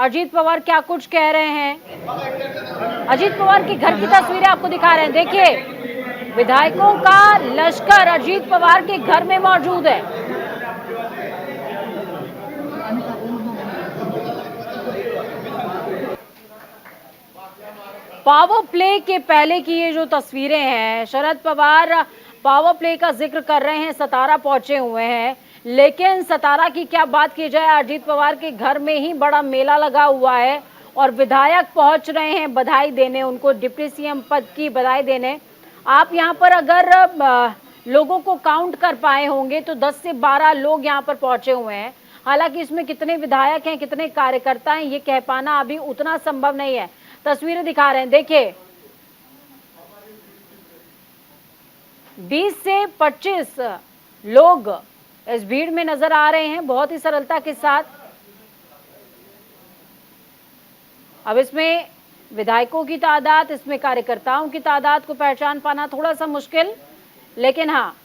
अजीत पवार क्या कुछ कह रहे हैं। अजीत पवार के घर की तस्वीरें आपको दिखा रहे हैं। देखिए, विधायकों का लश्कर अजीत पवार के घर में मौजूद है। पावर प्ले के पहले की ये जो तस्वीरें हैं, शरद पवार पावर प्ले का जिक्र कर रहे हैं, सतारा पहुंचे हुए हैं। लेकिन सतारा की क्या बात की जाए, अजीत पवार के घर में ही बड़ा मेला लगा हुआ है और विधायक पहुंच रहे हैं बधाई देने, उनको डिप्टी सीएम पद की बधाई देने। आप यहां पर अगर लोगों को काउंट कर पाए होंगे तो 10 से 12 लोग यहां पर पहुंचे हुए हैं। हालांकि इसमें कितने विधायक हैं, कितने कार्यकर्ता हैं, ये कह पाना अभी उतना संभव नहीं है। तस्वीरें दिखा रहे हैं, देखिए 20 से 25 लोग इस भीड़ में नजर आ रहे हैं, बहुत ही सरलता के साथ। अब इसमें विधायकों की तादाद, इसमें कार्यकर्ताओं की तादाद को पहचान पाना थोड़ा सा मुश्किल, लेकिन हाँ,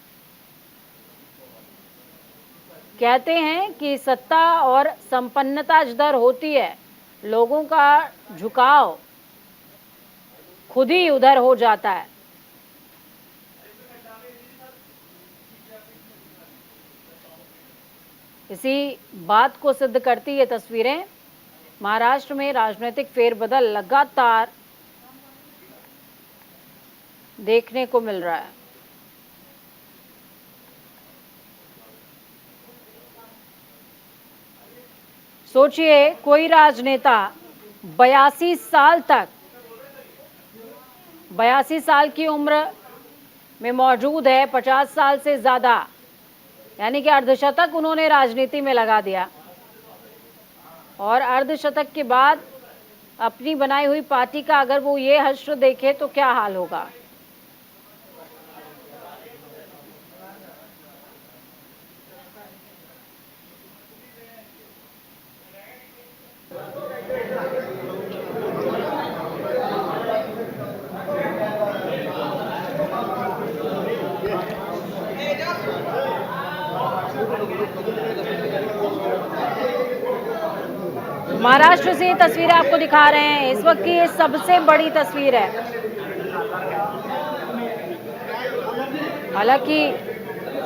कहते हैं कि सत्ता और संपन्नता जिधर होती है, लोगों का झुकाव खुद ही उधर हो जाता है। इसी बात को सिद्ध करती ये तस्वीरें। महाराष्ट्र में राजनीतिक फेरबदल लगातार देखने को मिल रहा है। सोचिए, कोई राजनेता 82 साल तक, 82 साल की उम्र में मौजूद है, 50 साल से ज्यादा, यानी कि अर्धशतक उन्होंने राजनीति में लगा दिया और अर्धशतक के बाद अपनी बनाई हुई पार्टी का अगर वो ये हश्र देखे तो क्या हाल होगा। महाराष्ट्र से ये तस्वीरें आपको दिखा रहे हैं। इस वक्त की ये सबसे बड़ी तस्वीर है। हालांकि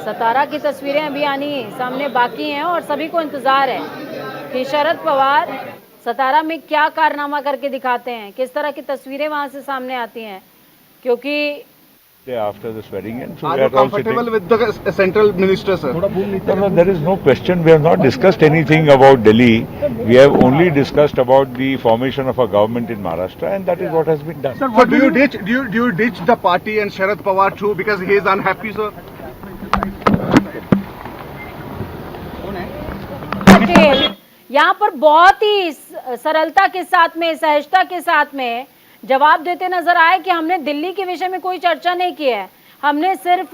सतारा की तस्वीरें अभी आनी सामने बाकी हैं और सभी को इंतजार है कि शरद पवार सतारा में क्या कारनामा करके दिखाते हैं, किस तरह की तस्वीरें वहां से सामने आती हैं, क्योंकि after the swearing in. So Are we you are all comfortable sitting. with the central minister, sir? No, there is no question. We have not discussed anything about Delhi. We have only discussed about the formation of a government in Maharashtra, and that is what has been done. Sir, do you ditch the party and Sharad Pawar too because he is unhappy, sir? Patel यहाँ पर बहुत ही सरलता के साथ में, सहजता के साथ में जवाब देते नजर आए कि हमने दिल्ली के विषय में कोई चर्चा नहीं की है। हमने सिर्फ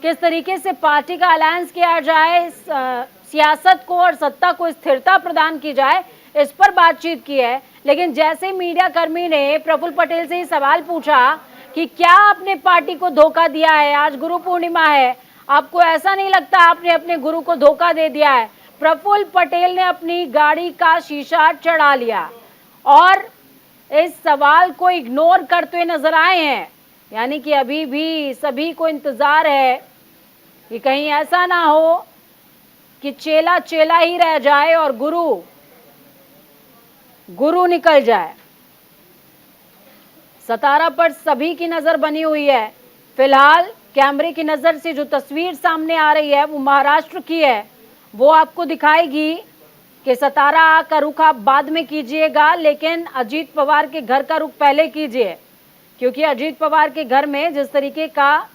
किस तरीके से पार्टी का अलायंस किया जाए, सियासत को और सत्ता को स्थिरता प्रदान की जाए, इस पर बातचीत की है। लेकिन जैसे मीडिया कर्मी ने प्रफुल्ल पटेल से ही सवाल पूछा कि क्या आपने पार्टी को धोखा दिया है, आज गुरु पूर्णिमा है, आपको ऐसा नहीं लगता आपने अपने गुरु को धोखा दे दिया है, प्रफुल्ल पटेल ने अपनी गाड़ी का शीशा चढ़ा लिया और इस सवाल को इग्नोर करते हुए नजर आए हैं। यानी कि अभी भी सभी को इंतजार है कि कहीं ऐसा ना हो कि चेला चेला ही रह जाए और गुरु गुरु निकल जाए। सतारा पर सभी की नजर बनी हुई है। फिलहाल कैमरे की नजर से जो तस्वीर सामने आ रही है वो महाराष्ट्र की है, वो आपको दिखाएगी कि सतारा का रुख आप बाद में कीजिएगा, लेकिन अजीत पवार के घर का रुख पहले कीजिए, क्योंकि अजीत पवार के घर में जिस तरीके का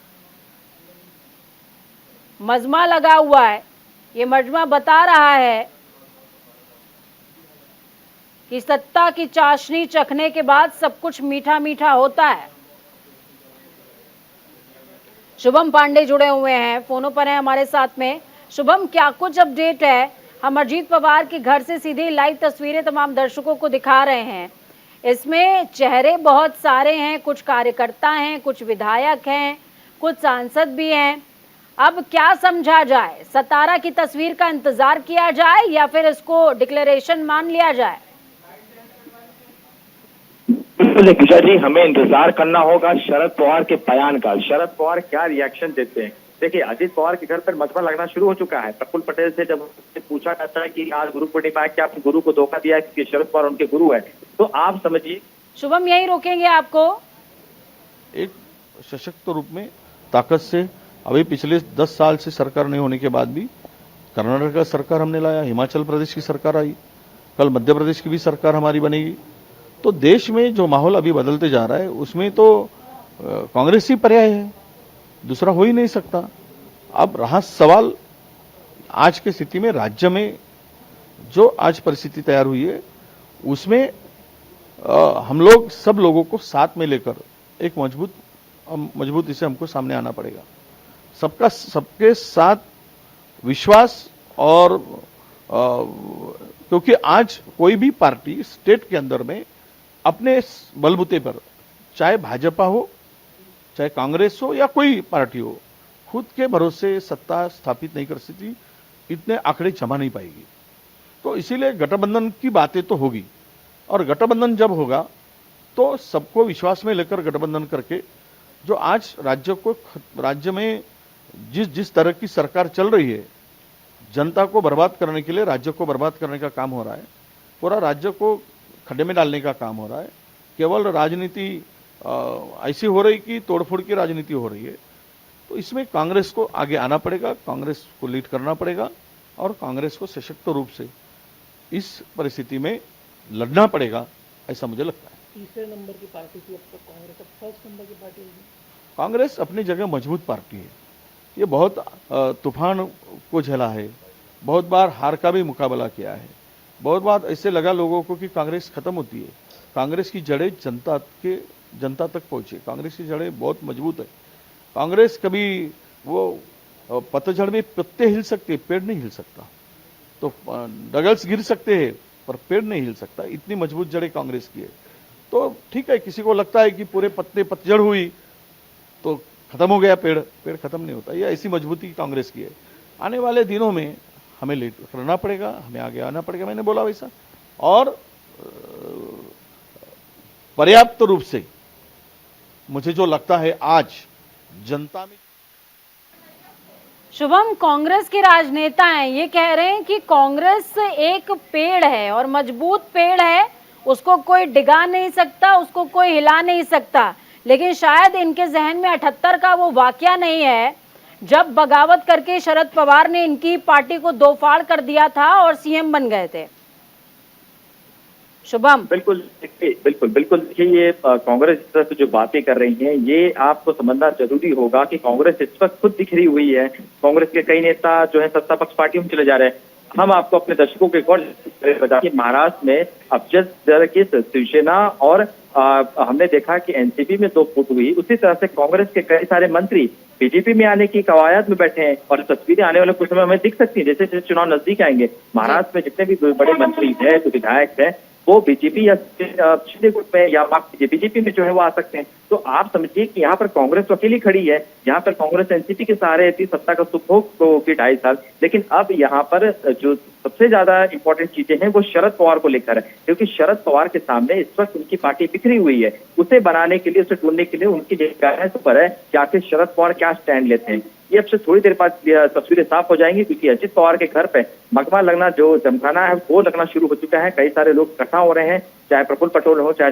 मजमा लगा हुआ है, ये मजमा बता रहा है कि सत्ता की चाशनी चखने के बाद सब कुछ मीठा मीठा होता है। शुभम पांडे जुड़े हुए हैं, फोनों पर हैं हमारे साथ में। शुभम, क्या कुछ अपडेट है? हम अजीत पवार के घर से सीधी लाइव तस्वीरें तमाम दर्शकों को दिखा रहे हैं। इसमें चेहरे बहुत सारे हैं, कुछ कार्यकर्ता हैं, कुछ विधायक हैं, कुछ सांसद भी हैं। अब क्या समझा जाए, सतारा की तस्वीर का इंतजार किया जाए या फिर इसको डिक्लेरेशन मान लिया जाए? बिल्कुल दिग्विजय जी, हमें इंतजार करना होगा शरद पवार के बयान का। शरद पवार क्या रिएक्शन देते हैं। देखिए, अजित पवार के घर पर मजमा लगना शुरू हो चुका है। प्रफुल्ल पटेल से जब पूछा जाता है कि आज गुरु पूर्णिमा है, क्या अपने गुरु को धोखा दिया है क्योंकि शरद पवार उनके गुरु है, तो आप समझिए। शुभम, यही रोकेंगे आपको? एक सशक्त रूप में ताकत से अभी पिछले 10 साल से सरकार नहीं होने के बाद भी कर्नाटक का सरकार हमने लाया, हिमाचल प्रदेश की सरकार आई, कल मध्य प्रदेश की भी सरकार हमारी बनेगी। तो देश में जो माहौल अभी बदलते जा रहा है उसमें तो कांग्रेस ही पर्याय है, दूसरा हो ही नहीं सकता। अब रहा सवाल आज की स्थिति में राज्य में जो आज परिस्थिति तैयार हुई है उसमें हम लोग सब लोगों को साथ में लेकर एक मजबूती से हमको सामने आना पड़ेगा। सबके साथ विश्वास और क्योंकि आज कोई भी पार्टी स्टेट के अंदर में अपने बलबूते पर, चाहे भाजपा हो चाहे कांग्रेस हो या कोई पार्टी हो, खुद के भरोसे सत्ता स्थापित नहीं कर सकती, इतने आंकड़े जमा नहीं पाएगी। तो इसीलिए गठबंधन की बातें तो होगी, और गठबंधन जब होगा तो सबको विश्वास में लेकर गठबंधन करके जो आज राज्य में जिस तरह की सरकार चल रही है, जनता को बर्बाद करने के लिए राज्य को बर्बाद करने का काम हो रहा है, पूरा राज्य को खड्डे में डालने का काम हो रहा है। केवल राजनीति ऐसी हो रही कि तोड़फोड़ की राजनीति हो रही है। तो इसमें कांग्रेस को आगे आना पड़ेगा, कांग्रेस को लीड करना पड़ेगा और कांग्रेस को सशक्त रूप से इस परिस्थिति में लड़ना पड़ेगा, ऐसा मुझे लगता है। तीसरे नंबर की पार्टी थी अब तक कांग्रेस, अब फर्स्ट नंबर की पार्टी होगी। कांग्रेस अपनी जगह मजबूत पार्टी है। ये बहुत तूफान को झेला है, बहुत बार हार का भी मुकाबला किया है, बहुत बार ऐसे लगा लोगों को कि कांग्रेस खत्म होती है। कांग्रेस की जड़ें जनता तक पहुंचे, कांग्रेस की जड़ें बहुत मजबूत है। कांग्रेस कभी वो पतझड़ में पत्ते हिल सकते, पेड़ नहीं हिल सकता। तो डगल्स गिर सकते हैं पर पेड़ नहीं हिल सकता, इतनी मजबूत जड़ें कांग्रेस की है। तो ठीक है, किसी को लगता है कि पूरे पतझड़ हुई तो खत्म हो गया पेड़, पेड़ खत्म नहीं होता। ये ऐसी मजबूती कांग्रेस की है। आने वाले दिनों में हमें लेट करना पड़ेगा, हमें आगे आना पड़ेगा, मैंने बोला वैसा, और पर्याप्त रूप से मुझे जो लगता है आज जनता में। शुभम, कांग्रेस के राजनेता हैं, ये कह रहे हैं कि कांग्रेस एक पेड़ है और मजबूत पेड़ है, उसको कोई डिगा नहीं सकता, उसको कोई हिला नहीं सकता। लेकिन शायद इनके जहन में 78 का वो वाकया नहीं है जब बगावत करके शरद पवार ने इनकी पार्टी को दो फाड़ कर दिया था और सीएम बन गए थे। शुभम, बिल्कुल देखिए, ये कांग्रेस इस तरह से जो बातें कर रही हैं, ये आपको समझना जरूरी होगा कि कांग्रेस इस वक्त खुद बिखरी हुई है। कांग्रेस के कई नेता जो है सत्ता पक्ष पार्टियों में चले जा रहे हैं। हम आपको अपने दर्शकों को एक और बता कि महाराष्ट्र में अब जिस तरह की शिवसेना और हमने देखा कि एनसीपी में 2 फुट हुई, उसी तरह से कांग्रेस के कई सारे मंत्री बीजेपी में आने की कवायद में बैठे हैं और तस्वीरें आने वाले कुछ समय हमें दिख सकती है। जैसे जैसे चुनाव नजदीक आएंगे, महाराष्ट्र में जितने भी बड़े मंत्री हैं, जो विधायक हैं, वो बीजेपी या पिछले गुट में या बीजेपी में जो है वो आ सकते हैं। तो आप समझिए कि यहाँ पर कांग्रेस तो अकेली खड़ी है। यहाँ पर कांग्रेस एनसीपी के सहारे थी, सत्ता का सुखभोग की 2.5 साल, लेकिन अब यहाँ पर जो सबसे ज्यादा इंपॉर्टेंट चीजें हैं वो शरद पवार को लेकर है, क्योंकि शरद पवार के सामने इस वक्त उनकी पार्टी बिखरी हुई है। उसे बनाने के लिए, उसे ढूंढने के लिए उनकी जिज्ञासा पर है कि आखिर शरद पवार क्या स्टैंड लेते हैं। ये अब से थोड़ी देर बाद तस्वीरें साफ हो जाएंगी, क्योंकि अजित पवार के घर पे मगमा लगना, जो जमखाना है, वो लगना शुरू हो चुका है। कई सारे लोग इकट्ठा हो रहे हैं, चाहे प्रफुल्ल पटेल हो, चाहे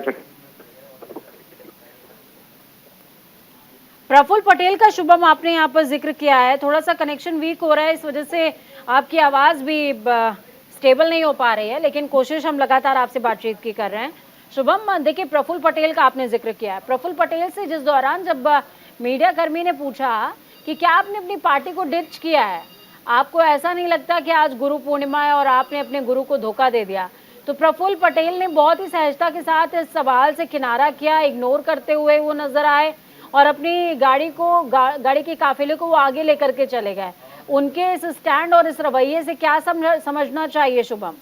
प्रफुल्ल पटेल का शुभम आपने यहाँ पर जिक्र किया है। थोड़ा सा कनेक्शन वीक हो रहा है, इस वजह से आपकी आवाज भी स्टेबल नहीं हो पा रही है, लेकिन कोशिश हम लगातार आपसे बातचीत की कर रहे हैं। शुभम, देखिए, प्रफुल्ल पटेल का आपने जिक्र किया है। प्रफुल्ल पटेल से जिस दौरान जब मीडिया कर्मी ने पूछा कि क्या आपने अपनी पार्टी को डिच किया है, आपको ऐसा नहीं लगता कि आज गुरु पूर्णिमा है और आपने अपने गुरु को धोखा दे दिया, तो प्रफुल्ल पटेल ने बहुत ही सहजता के साथ इस सवाल से किनारा किया, इग्नोर करते हुए वो नजर आए और अपनी गाड़ी के काफिले को वो आगे लेकर के चले गए। उनके इस स्टैंड और इस रवैये से क्या समझना चाहिए शुभम?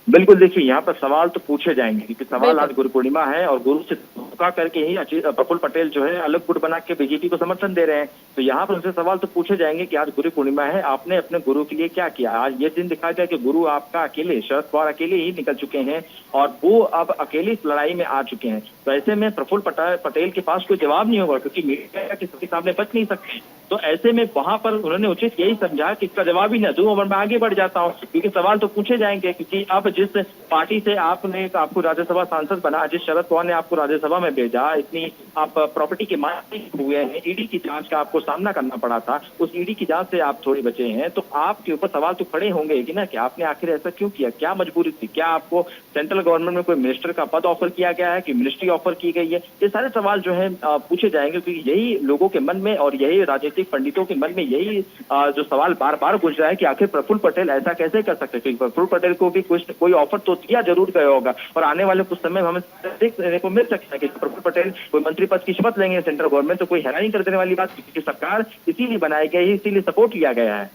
बिल्कुल, देखिए, यहाँ पर सवाल तो पूछे जाएंगे क्योंकि सवाल आज गुरु पूर्णिमा है और गुरु से धोखा करके ही प्रफुल्ल पटेल जो है अलग गुट बना के बीजेपी को समर्थन दे रहे हैं। तो यहाँ पर उनसे सवाल तो पूछे जाएंगे कि आज गुरु पूर्णिमा है, आपने अपने गुरु के लिए क्या किया। आज ये दिन दिखा गया कि गुरु आपका अकेले, शरद पवार अकेले ही निकल चुके हैं और वो अब अकेले इस लड़ाई में आ चुके हैं। तो ऐसे में प्रफुल्ल पटेल के पास कोई जवाब नहीं होगा, क्योंकि मीडिया किसी के सामने बच नहीं सकते। तो ऐसे में वहां पर उन्होंने उचित यही समझा कि इसका जवाब ही न दूं और मैं आगे बढ़ जाता हूं, क्योंकि सवाल तो पूछे जाएंगे। क्योंकि अब जिस पार्टी से आपको राज्यसभा सांसद बना, जिस शरद पवार ने आपको राज्यसभा में भेजा, इतनी आप प्रॉपर्टी के मालिक हुए हैं, ईडी की जांच का आपको सामना करना पड़ा था, उस ईडी की जांच से आप थोड़े बचे हैं, तो आपके ऊपर सवाल तो खड़े होंगे कि ना कि आपने आखिर ऐसा क्यों किया, क्या मजबूरी थी, क्या आपको सेंट्रल गवर्नमेंट में कोई मिनिस्टर का पद ऑफर किया गया है कि मिनिस्ट्री ऑफर की गई है। ये सारे सवाल जो है पूछे जाएंगे, क्योंकि यही लोगों के मन में और यही राजनीतिक पंडितों के मन में यही जो सवाल बार बार गुंज रहा है कि आखिर प्रफुल्ल पटेल ऐसा कैसे कर सकते, क्योंकि प्रफुल्ल पटेल को भी कोई ऑफर तो दिया जरूर गया होगा और आने वाले कुछ समय में हमें देखने को मिल सकता है कि प्रफुल्ल पटेल कोई मंत्री पद की शपथ लेंगे सेंट्रल गवर्नमेंट, तो कोई हैरानी कर देने वाली बात, क्योंकि सरकार इसीलिए बनाई गई है, इसीलिए सपोर्ट किया गया है।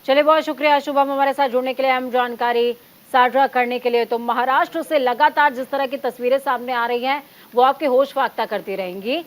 चलिए, बहुत शुक्रिया शुभम हमारे साथ जुड़ने के लिए, अहम जानकारी साझा करने के लिए। तो महाराष्ट्र से लगातार जिस तरह की तस्वीरें सामने आ रही हैं वो आपके होश फाख्ता करती रहेंगी।